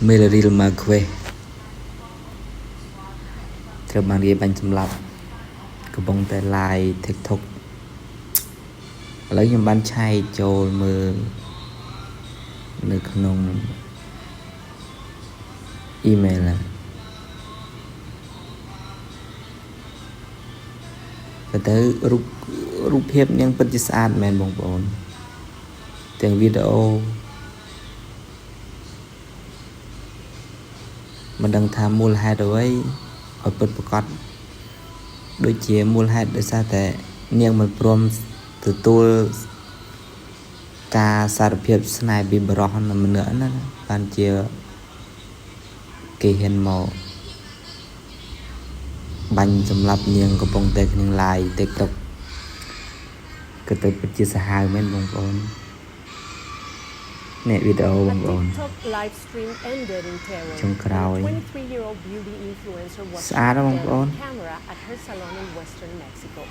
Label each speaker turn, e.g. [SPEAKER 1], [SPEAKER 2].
[SPEAKER 1] Melody Magwe ត្រូវបានរៀបបាញ់សម្លាប់កំពុងតែ live TikTok ឥឡូវខ្ញុំបានឆែកចូលមើលនៅក្នុង email ទៅរូបភាពនាងពិតជាស្អាតមែនបងប្អូនទាំងវីដេអូមិនដឹងថាមូលហេតុអ្វីឲ្យពិតប្រាកដដូចជាមូលហេតុដោយសារតែនាងមិនព្រមទទួលការសារភាពស្នេហ៍ពីបរិសុទ្ធម្នាក់ណាបានជាគេហ៊ានមកបាញ់សម្លាប់នាងកំពុងតែក្នុង live TikTok ក៏ទៅពិតជាសាហាវមែនបងប្អូននេះវីដេអូបងប្អូន
[SPEAKER 2] live stream ended in terror.
[SPEAKER 1] ចុងក្រោយ
[SPEAKER 2] 23-year-old beauty influencer was
[SPEAKER 1] ស្អាតណាស់បងប្អូន
[SPEAKER 2] camera at her salon in western Mexico.